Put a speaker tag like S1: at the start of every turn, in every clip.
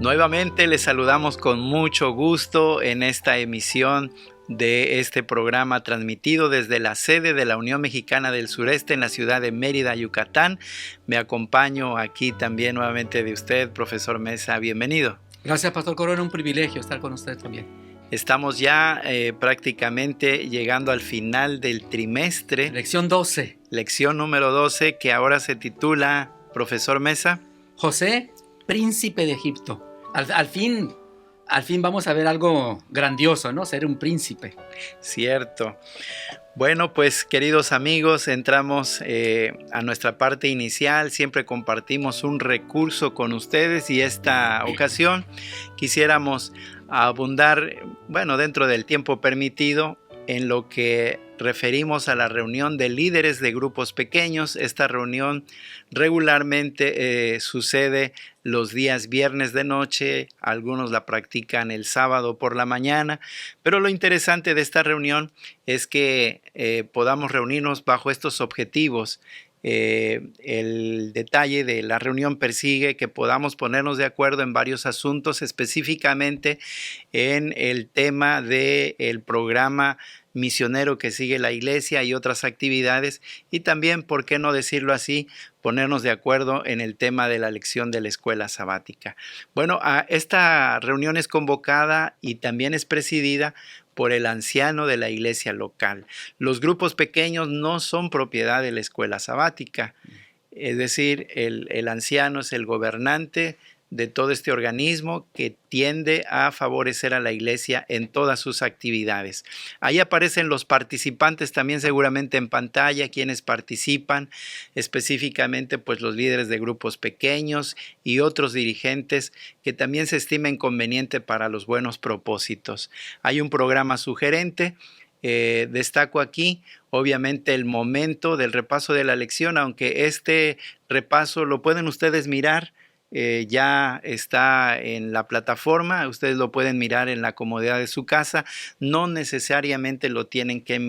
S1: Nuevamente les saludamos con mucho gusto en esta emisión de este programa transmitido desde la sede de la Unión Mexicana del Sureste en la ciudad de Mérida, Yucatán. Me acompaño aquí también nuevamente de usted, profesor Mesa. Bienvenido.
S2: Gracias, Pastor Corona. Un privilegio estar con usted también.
S1: Estamos ya prácticamente llegando al final del trimestre.
S2: Lección 12.
S1: Lección número 12, que ahora se titula, profesor Mesa,
S2: José, príncipe de Egipto. Al fin vamos a ver algo grandioso, ¿no? Ser un príncipe.
S1: Cierto. Bueno, pues queridos amigos, entramos a nuestra parte inicial. Siempre compartimos un recurso con ustedes y esta ocasión quisiéramos abundar, bueno, dentro del tiempo permitido, en lo que referimos a la reunión de líderes de grupos pequeños. Esta reunión regularmente sucede los días viernes de noche, algunos la practican el sábado por la mañana, pero lo interesante de esta reunión es que podamos reunirnos bajo estos objetivos. El detalle de la reunión persigue que podamos ponernos de acuerdo en varios asuntos, específicamente en el tema del programa misionero que sigue la iglesia y otras actividades, y también, por qué no decirlo así, ponernos de acuerdo en el tema de la lección de la escuela sabática. Bueno, esta reunión es convocada y también es presidida por el anciano de la iglesia local. Los grupos pequeños no son propiedad de la escuela sabática, es decir, el anciano es el gobernante de todo este organismo que tiende a favorecer a la iglesia en todas sus actividades. Ahí aparecen los participantes también seguramente en pantalla, quienes participan, específicamente pues los líderes de grupos pequeños y otros dirigentes que también se estimen conveniente para los buenos propósitos. Hay un programa sugerente. Destaco aquí obviamente el momento del repaso de la lección, aunque este repaso lo pueden ustedes mirar. Ya está en la plataforma, ustedes lo pueden mirar en la comodidad de su casa, no necesariamente lo tienen que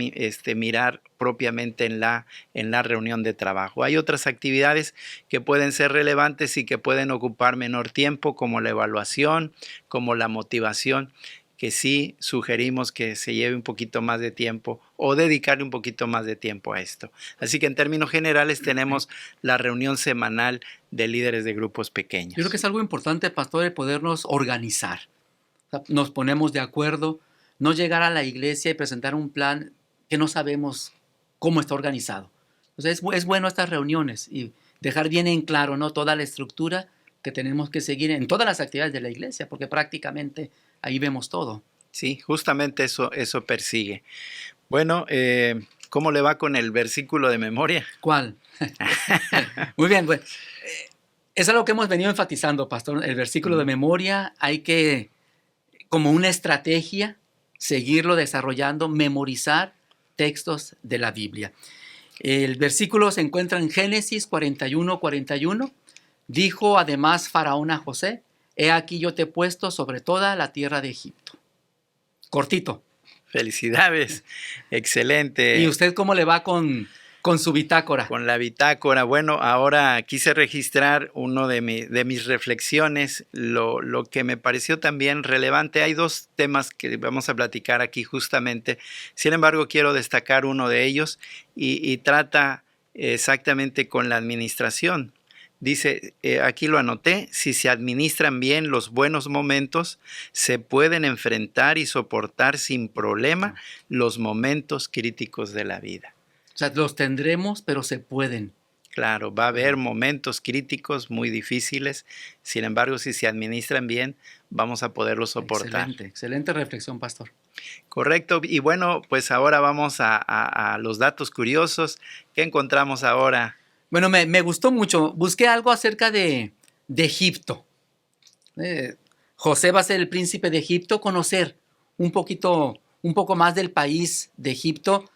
S1: mirar propiamente en la reunión de trabajo. Hay otras actividades que pueden ser relevantes y que pueden ocupar menor tiempo, como la evaluación, como la motivación, que sí sugerimos que se lleve un poquito más de tiempo o dedicarle un poquito más de tiempo a esto. Así que en términos generales tenemos la reunión semanal de líderes de grupos pequeños.
S2: Yo creo que es algo importante, pastor, el podernos organizar. Nos ponemos de acuerdo, no llegar a la iglesia y presentar un plan que no sabemos cómo está organizado. Entonces es bueno estas reuniones y dejar bien en claro, ¿no?, toda la estructura que tenemos que seguir en todas las actividades de la iglesia, porque prácticamente ahí vemos todo.
S1: Sí, justamente eso persigue. Bueno, ¿cómo le va con el versículo de memoria?
S2: ¿Cuál? Muy bien, pues, es algo que hemos venido enfatizando, pastor. El versículo de memoria hay que, como una estrategia, seguirlo desarrollando, memorizar textos de la Biblia. El versículo se encuentra en Génesis 41:41. Dijo además Faraón a José: he aquí yo te he puesto sobre toda la tierra de Egipto. Cortito.
S1: Felicidades, excelente.
S2: ¿Y usted cómo le va con su bitácora?
S1: Con la bitácora. Bueno, ahora quise registrar uno de mis reflexiones, lo que me pareció también relevante. Hay dos temas que vamos a platicar aquí justamente. Sin embargo, quiero destacar uno de ellos y trata exactamente con la administración. Dice, aquí lo anoté: si se administran bien los buenos momentos, se pueden enfrentar y soportar sin problema los momentos críticos de la vida.
S2: O sea, los tendremos, pero se pueden.
S1: Claro, va a haber momentos críticos muy difíciles, sin embargo, si se administran bien, vamos a poderlos soportar.
S2: Excelente reflexión, pastor.
S1: Correcto, y bueno, pues ahora vamos a los datos curiosos. ¿Qué encontramos ahora?
S2: Bueno, me gustó mucho. Busqué algo acerca de Egipto. José va a ser el príncipe de Egipto. Conocer un poco más del país de Egipto.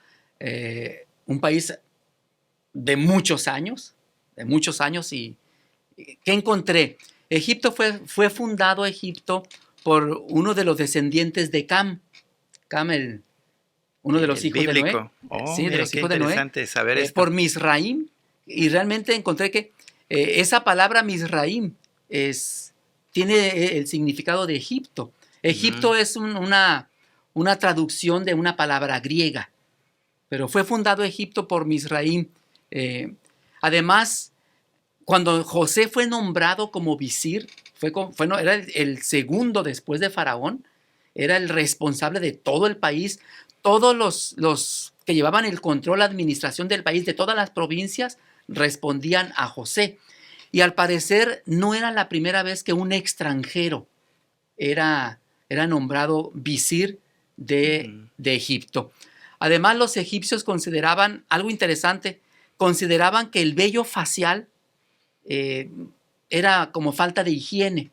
S2: Un país de muchos años. ¿Y qué encontré? Egipto fue fundado por uno de los descendientes de Cam. Uno de los hijos
S1: bíblico.
S2: de Noé. Sí, de los hijos de Noé.
S1: Interesante saber esto.
S2: Por Misraim. Y realmente encontré que esa palabra Misraim es tiene el significado de Egipto. Egipto es una traducción de una palabra griega, pero fue fundado Egipto por Misraim. Además, cuando José fue nombrado como visir, era el segundo después de Faraón, era el responsable de todo el país. Todos los que llevaban el control, la administración del país, de todas las provincias, respondían a José. Y al parecer no era la primera vez que un extranjero era nombrado visir de Egipto. Además, los egipcios consideraban algo interesante, consideraban que el vello facial era como falta de higiene.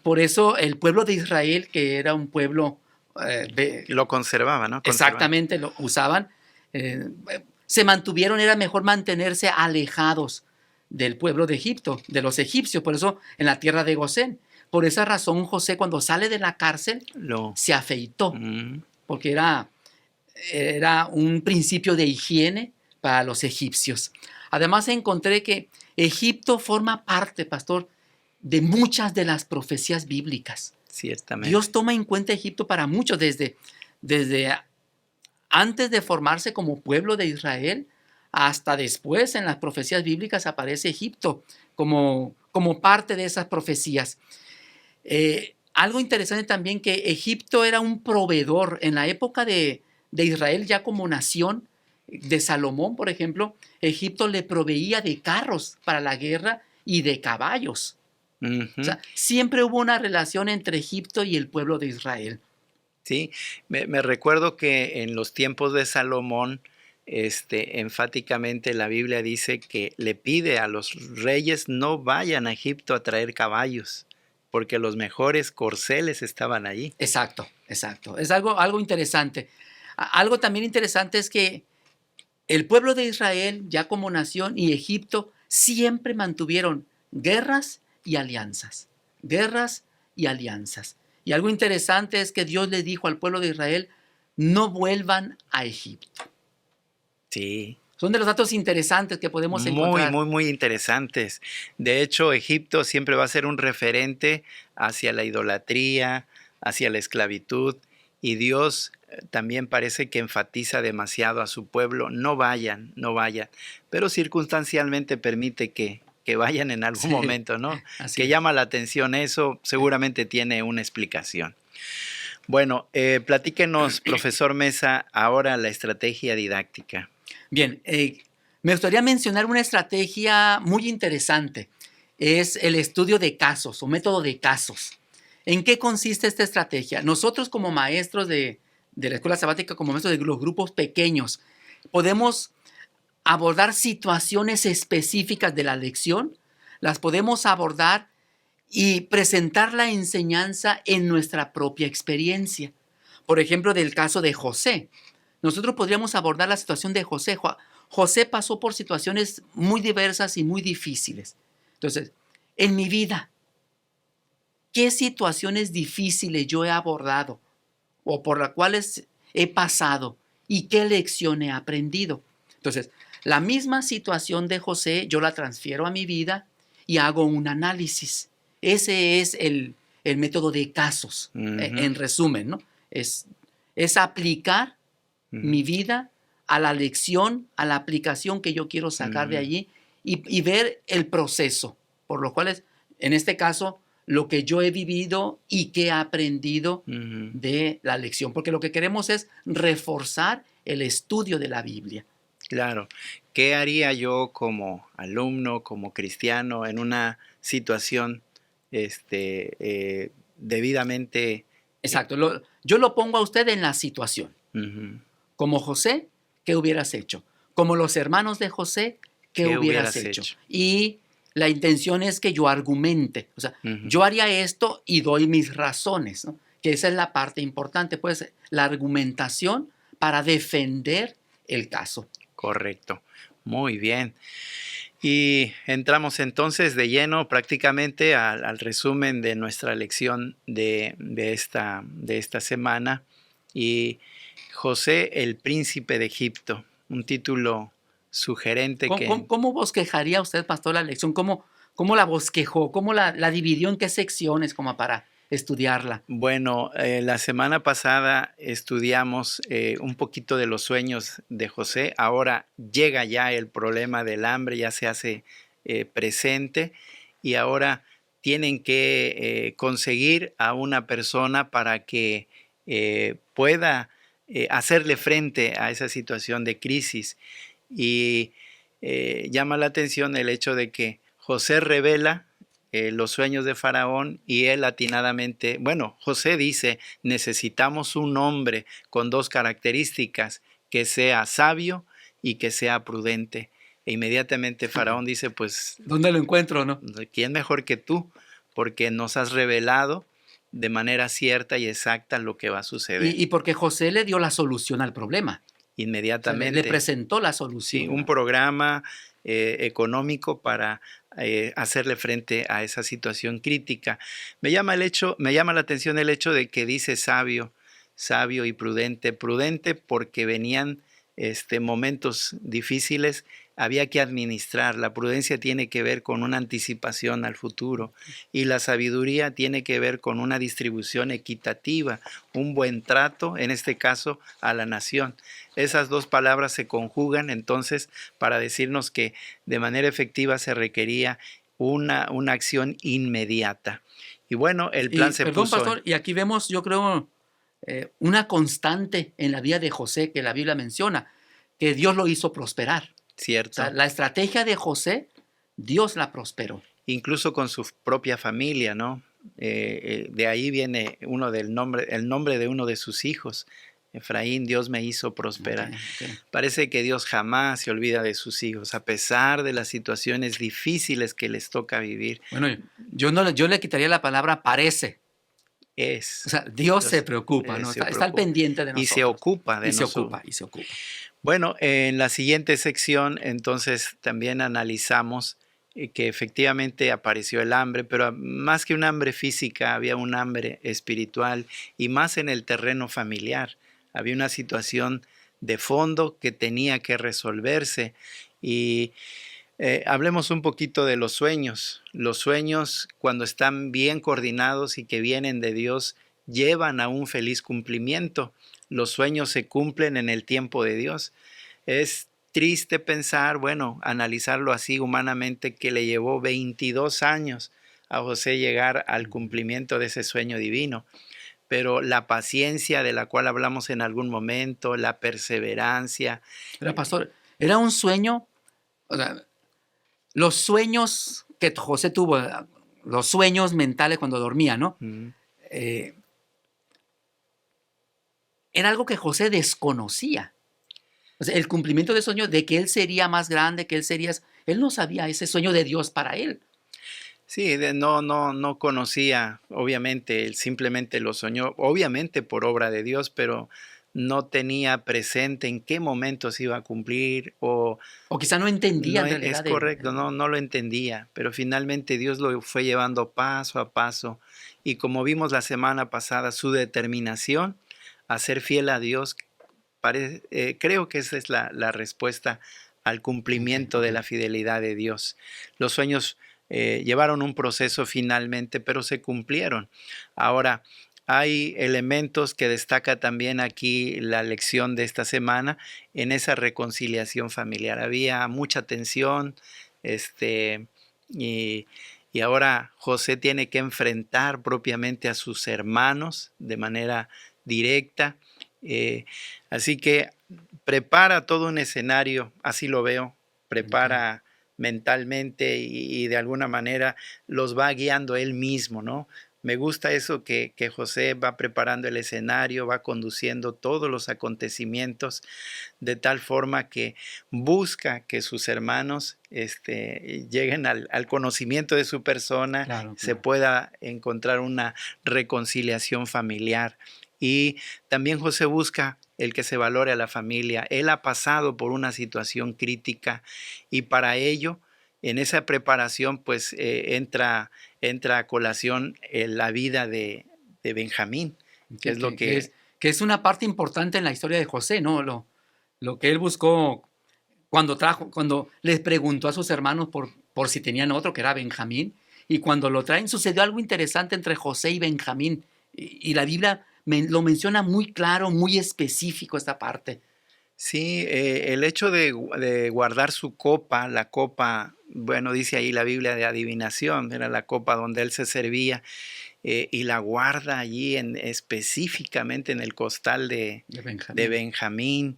S2: Por eso el pueblo de Israel, que era un pueblo...
S1: lo conservaba, ¿no?
S2: Exactamente, lo usaban. Se mantuvieron, era mejor mantenerse alejados del pueblo de Egipto, de los egipcios, por eso en la tierra de Gosén. Por esa razón José, cuando sale de la cárcel, se afeitó, porque era un principio de higiene para los egipcios. Además encontré que Egipto forma parte, pastor, de muchas de las profecías bíblicas.
S1: Ciertamente.
S2: Dios toma en cuenta Egipto para muchos, desde antes de formarse como pueblo de Israel, hasta después en las profecías bíblicas aparece Egipto como parte de esas profecías. Algo interesante también, que Egipto era un proveedor en la época de Israel, ya como nación, de Salomón, por ejemplo. Egipto le proveía de carros para la guerra y de caballos. O sea, siempre hubo una relación entre Egipto y el pueblo de Israel.
S1: Sí, me recuerdo que en los tiempos de Salomón, enfáticamente la Biblia dice que le pide a los reyes no vayan a Egipto a traer caballos, porque los mejores corceles estaban allí.
S2: Exacto. Es algo interesante. Algo también interesante es que el pueblo de Israel, ya como nación, y Egipto siempre mantuvieron guerras y alianzas. Y algo interesante es que Dios le dijo al pueblo de Israel, no vuelvan a Egipto.
S1: Sí.
S2: Son de los datos interesantes que podemos encontrar.
S1: Muy interesantes. De hecho, Egipto siempre va a ser un referente hacia la idolatría, hacia la esclavitud, y Dios también parece que enfatiza demasiado a su pueblo, no vayan, pero circunstancialmente permite que vayan en algún momento, ¿no? Que llama la atención eso, seguramente tiene una explicación. Bueno, platíquenos, profesor Mesa, ahora la estrategia didáctica.
S2: Bien, me gustaría mencionar una estrategia muy interesante. Es el estudio de casos o método de casos. ¿En qué consiste esta estrategia? Nosotros como maestros de la escuela sabática, como maestros de los grupos pequeños, podemos abordar situaciones específicas de la lección, las podemos abordar y presentar la enseñanza en nuestra propia experiencia. Por ejemplo, del caso de José. Nosotros podríamos abordar la situación de José. José pasó por situaciones muy diversas y muy difíciles. Entonces, en mi vida, ¿qué situaciones difíciles yo he abordado o por las cuales he pasado y qué lección he aprendido? Entonces, la misma situación de José yo la transfiero a mi vida y hago un análisis. Ese es el método de casos, en resumen, ¿no? Es aplicar mi vida a la lección, a la aplicación que yo quiero sacar de allí y ver el proceso, por lo cual es, en este caso, lo que yo he vivido y que he aprendido de la lección, porque lo que queremos es reforzar el estudio de la Biblia.
S1: Claro. ¿Qué haría yo como alumno, como cristiano, en una situación debidamente...
S2: Exacto. Yo lo pongo a usted en la situación. Como José, ¿qué hubieras hecho? Como los hermanos de José, ¿qué hubieras hecho? Y la intención es que yo argumente. O sea, yo haría esto y doy mis razones, ¿no? Que esa es la parte importante, pues, la argumentación para defender el caso.
S1: Correcto. Muy bien. Y entramos entonces de lleno prácticamente al resumen de nuestra lección de esta semana. Y José, el príncipe de Egipto, un título sugerente.
S2: ¿Cómo bosquejaría usted, pastor, la lección? ¿Cómo cómo la bosquejó? ¿Cómo la dividió en qué secciones como para estudiarla?
S1: Bueno, la semana pasada estudiamos un poquito de los sueños de José. Ahora llega ya el problema del hambre, ya se hace presente y ahora tienen que conseguir a una persona para que pueda hacerle frente a esa situación de crisis. Y llama la atención el hecho de que José revela los sueños de Faraón y él atinadamente, bueno, José dice, necesitamos un hombre con dos características, que sea sabio y que sea prudente. E inmediatamente Faraón dice, pues,
S2: ¿Dónde lo encuentro, no?
S1: ¿quién mejor que tú? Porque nos has revelado de manera cierta y exacta lo que va a suceder.
S2: Y porque José le dio la solución al problema. O sea, le
S1: Inmediatamente.
S2: presentó la
S1: Sí,
S2: solución.
S1: un programa económico para hacerle frente a esa situación crítica. Me llama la atención el hecho de que dice sabio, sabio y prudente. Prudente porque venían momentos difíciles, había que administrar. La prudencia tiene que ver con una anticipación al futuro y la sabiduría tiene que ver con una distribución equitativa, un buen trato, en este caso, a la nación. Esas dos palabras se conjugan entonces para decirnos que de manera efectiva se requería una acción inmediata. Y bueno, el plan se
S2: Perdón,
S1: puso
S2: pastor, y aquí vemos, yo creo, una constante en la vida de José que la Biblia menciona, que Dios lo hizo prosperar. O sea,
S1: cierto,
S2: la estrategia de José, Dios la prosperó.
S1: incluso con su propia familia, ¿no? De ahí viene el nombre de uno de sus hijos. Efraín, Dios me hizo prosperar.
S2: Okay, okay.
S1: Parece que Dios jamás se olvida de sus hijos, a pesar de las situaciones difíciles que les toca vivir.
S2: Bueno, yo le quitaría la palabra parece. O sea, Dios se
S1: Dios
S2: preocupa, ¿no?
S1: se
S2: Está al
S1: preocupa
S2: pendiente de
S1: y se
S2: nosotros.
S1: ocupa de
S2: Y se
S1: nosotros.
S2: ocupa, y se ocupa.
S1: Bueno, en la siguiente sección, entonces, también analizamos que efectivamente apareció el hambre, pero más que un hambre física, había un hambre espiritual y más en el terreno familiar. Había una situación de fondo que tenía que resolverse y hablemos un poquito de los sueños. Los sueños, cuando están bien coordinados y que vienen de Dios, llevan a un feliz cumplimiento. Los sueños se cumplen en el tiempo de Dios. Es triste pensar, bueno, analizarlo así humanamente, que le llevó 22 años a José llegar al cumplimiento de ese sueño divino. Pero la paciencia de la cual hablamos en algún momento, la perseverancia.
S2: Pero, pastor, era un sueño, o sea, los sueños que José tuvo, los sueños mentales cuando dormía, ¿no?
S1: Mm,
S2: Eh, era algo que José desconocía. O sea, el cumplimiento del sueño de que él sería más grande, que él sería... Él no sabía ese sueño de Dios para él.
S1: sí, no conocía, obviamente, él simplemente lo soñó, obviamente por obra de Dios, pero no tenía presente en qué momento se iba a cumplir o
S2: O quizá no entendía
S1: no
S2: en
S1: es
S2: realidad.
S1: correcto, no lo entendía, pero finalmente Dios lo fue llevando paso a paso y como vimos la semana pasada, su determinación a ser fiel a Dios, creo que esa es la respuesta al cumplimiento de la fidelidad de Dios. Los sueños llevaron un proceso finalmente, pero se cumplieron. Ahora, hay elementos que destaca también aquí la lección de esta semana en esa reconciliación familiar. Había mucha tensión, y, y ahora José tiene que enfrentar propiamente a sus hermanos de manera directa. Así que prepara todo un escenario, así lo veo, prepara mentalmente y de alguna manera los va guiando él mismo, ¿no? Me gusta eso que José va preparando el escenario, va conduciendo todos los acontecimientos de tal forma que busca que sus hermanos lleguen al conocimiento de su persona,
S2: Claro,
S1: se
S2: claro.
S1: pueda encontrar una reconciliación familiar. Y también José busca el que se valore a la familia. Él ha pasado por una situación crítica y para ello, en esa preparación, pues entra a colación la vida de Benjamín, que es lo
S2: Que es una parte importante en la historia de José, ¿no? Lo que él buscó cuando les preguntó a sus hermanos por si tenían otro, que era Benjamín, y cuando lo traen sucedió algo interesante entre José y Benjamín, y la Biblia lo menciona muy claro, muy específico esta parte.
S1: Sí, el hecho de guardar su copa, la copa, bueno, dice ahí la Biblia de adivinación, era la copa donde él se servía, y la guarda allí específicamente en el costal
S2: De
S1: de
S2: Benjamín.
S1: Benjamín.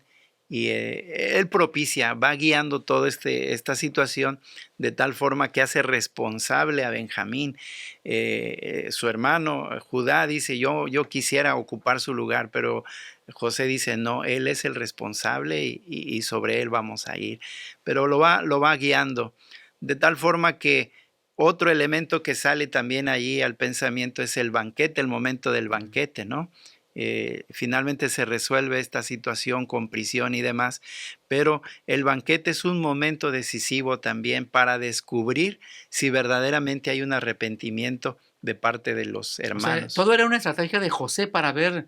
S1: Y él propicia, va guiando toda esta situación de tal forma que hace responsable a Benjamín. Su hermano Judá dice, yo quisiera ocupar su lugar, pero José dice, no, él es el responsable y sobre él vamos a ir. Pero lo va guiando de tal forma que otro elemento que sale también allí al pensamiento es el banquete, el momento del banquete, ¿no? Finalmente se resuelve esta situación con prisión y demás, pero el banquete es un momento decisivo también para descubrir si verdaderamente hay un arrepentimiento de parte de los
S2: O sea,
S1: hermanos.
S2: todo era una estrategia de José para ver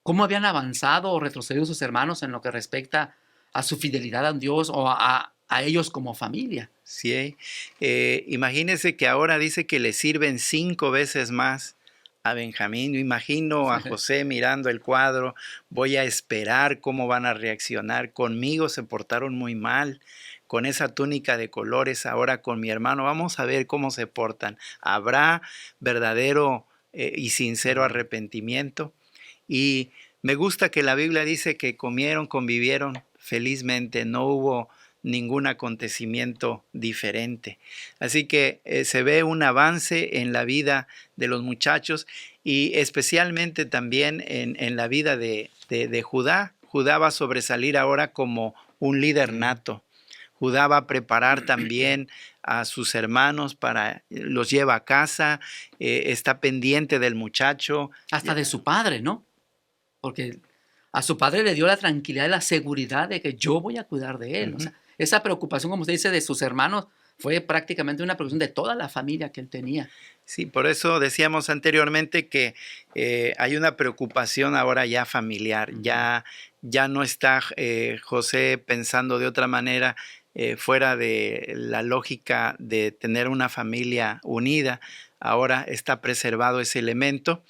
S2: cómo habían avanzado o retrocedido sus hermanos en lo que respecta a su fidelidad a Dios o a ellos como familia.
S1: Sí, imagínese que ahora dice que le sirven 5 veces más a Benjamín. Yo imagino a José mirando el cuadro, voy a esperar cómo van a reaccionar. Conmigo se portaron muy mal, con esa túnica de colores, ahora con mi hermano, vamos a ver cómo se portan. ¿Habrá verdadero y sincero arrepentimiento? Y me gusta que la Biblia dice que comieron, convivieron felizmente, no hubo ningún acontecimiento diferente. Así que se ve un avance en la vida de los muchachos y especialmente también en la vida de Judá. Judá va a sobresalir ahora como un líder nato. Judá va a preparar también a sus hermanos los lleva a casa, está pendiente del muchacho.
S2: Hasta de su padre, ¿no? Porque a su padre le dio la tranquilidad y la seguridad de que yo voy a cuidar de él. O
S1: Ujú.
S2: sea, esa preocupación, como usted dice, de sus hermanos fue prácticamente una preocupación de toda la familia que él tenía.
S1: Sí, por eso decíamos anteriormente que hay una preocupación ahora ya familiar, ya no está José pensando de otra manera fuera de la lógica de tener una familia unida, ahora está preservado ese elemento.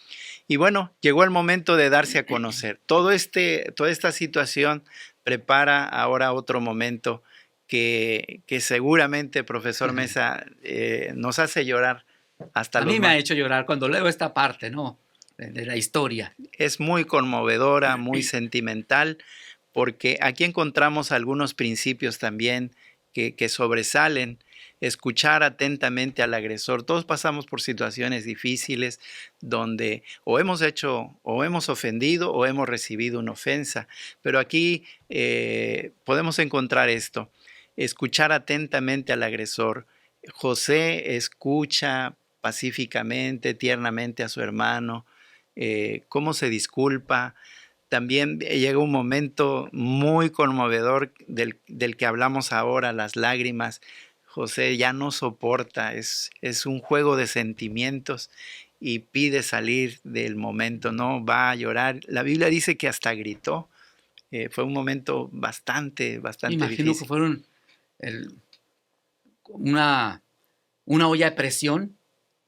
S1: Y bueno, llegó el momento de darse a conocer. Toda esta situación prepara ahora otro momento que seguramente, profesor Mesa, nos hace llorar hasta
S2: A
S1: los
S2: mí me ha
S1: más.
S2: hecho llorar cuando leo esta parte, ¿no? De la historia.
S1: Es muy conmovedora, muy sentimental, porque aquí encontramos algunos principios también que sobresalen. Escuchar atentamente al agresor. Todos pasamos por situaciones difíciles donde o hemos hecho, o hemos ofendido, o hemos recibido una ofensa. Pero aquí podemos encontrar esto. Escuchar atentamente al agresor. José escucha pacíficamente, tiernamente a su hermano, cómo se disculpa. También llega un momento muy conmovedor del que hablamos ahora, las lágrimas. José ya no soporta, es un juego de sentimientos y pide salir del momento, no va a llorar. La Biblia dice que hasta gritó. Fue un momento bastante
S2: Imagino que
S1: difícil.
S2: fueron el- una, una olla de presión,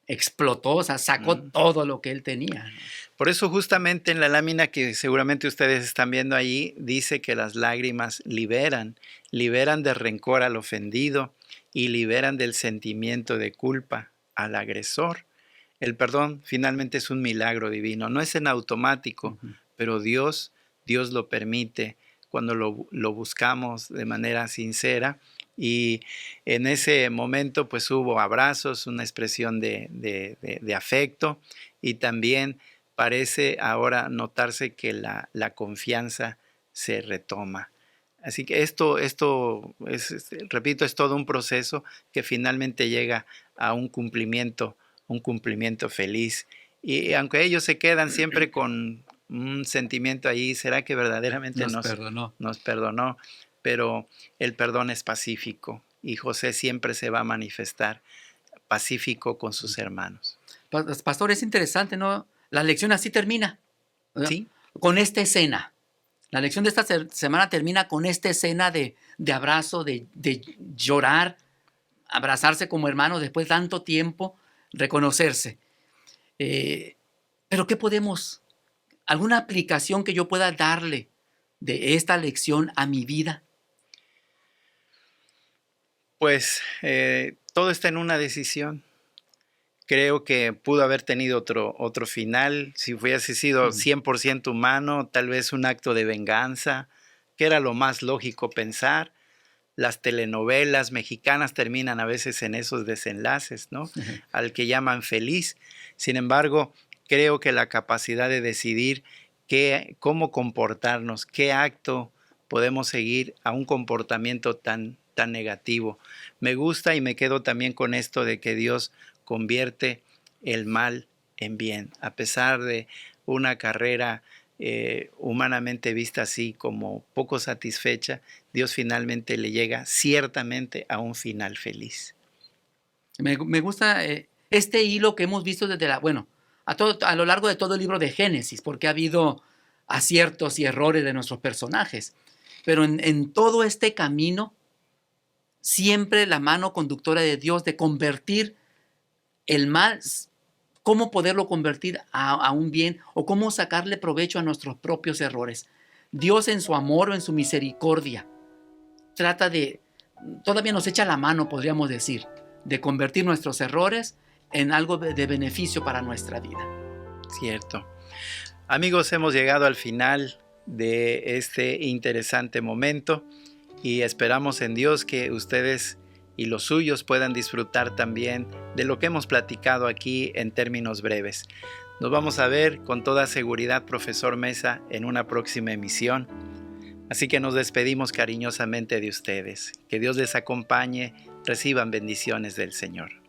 S2: explotó, o sea, sacó
S1: Mm.
S2: todo lo que él tenía, ¿no?
S1: Por eso justamente en la lámina que seguramente ustedes están viendo ahí, dice que las lágrimas liberan de rencor al ofendido y liberan del sentimiento de culpa al agresor. El perdón finalmente es un milagro divino, no es en automático,
S2: Ujú.
S1: pero Dios lo permite cuando lo buscamos de manera sincera. Y en ese momento pues hubo abrazos, una expresión de afecto y también parece ahora notarse que la confianza se retoma. Así que esto repito, es todo un proceso que finalmente llega a un cumplimiento feliz. Y aunque ellos se quedan siempre con un sentimiento ahí, ¿será que verdaderamente
S2: Nos perdonó.
S1: nos perdonó? Pero el perdón es pacífico y José siempre se va a manifestar pacífico con sus hermanos.
S2: Pastor, es interesante, ¿no? La lección así termina, ¿verdad?
S1: ¿Sí?
S2: Con esta escena. La lección de esta semana termina con esta escena de abrazo, de llorar, abrazarse como hermanos después de tanto tiempo, reconocerse. Pero ¿qué podemos? ¿Alguna aplicación que yo pueda darle de esta lección a mi vida?
S1: Pues todo está en una decisión. Creo que pudo haber tenido otro final, si hubiese sido 100% humano, tal vez un acto de venganza, que era lo más lógico pensar. Las telenovelas mexicanas terminan a veces en esos desenlaces, ¿no? Al que llaman feliz. Sin embargo, creo que la capacidad de decidir cómo comportarnos, qué acto podemos seguir a un comportamiento tan negativo. Me gusta y me quedo también con esto de que Dios convierte el mal en bien, a pesar de una carrera humanamente vista así como poco satisfecha. Dios finalmente le llega ciertamente a un final feliz.
S2: Me gusta este hilo que hemos visto desde a lo largo de todo el libro de Génesis, porque ha habido aciertos y errores de nuestros personajes, pero en todo este camino, siempre la mano conductora de Dios de convertir el mal, cómo poderlo convertir a un bien o cómo sacarle provecho a nuestros propios errores. Dios en su amor o en su misericordia todavía nos echa la mano, podríamos decir, de convertir nuestros errores en algo de beneficio para nuestra vida.
S1: Cierto. Amigos, hemos llegado al final de este interesante momento y esperamos en Dios que ustedes y los suyos puedan disfrutar también de lo que hemos platicado aquí en términos breves. Nos vamos a ver con toda seguridad, profesor Mesa, en una próxima emisión. Así que nos despedimos cariñosamente de ustedes. Que Dios les acompañe. Reciban bendiciones del Señor.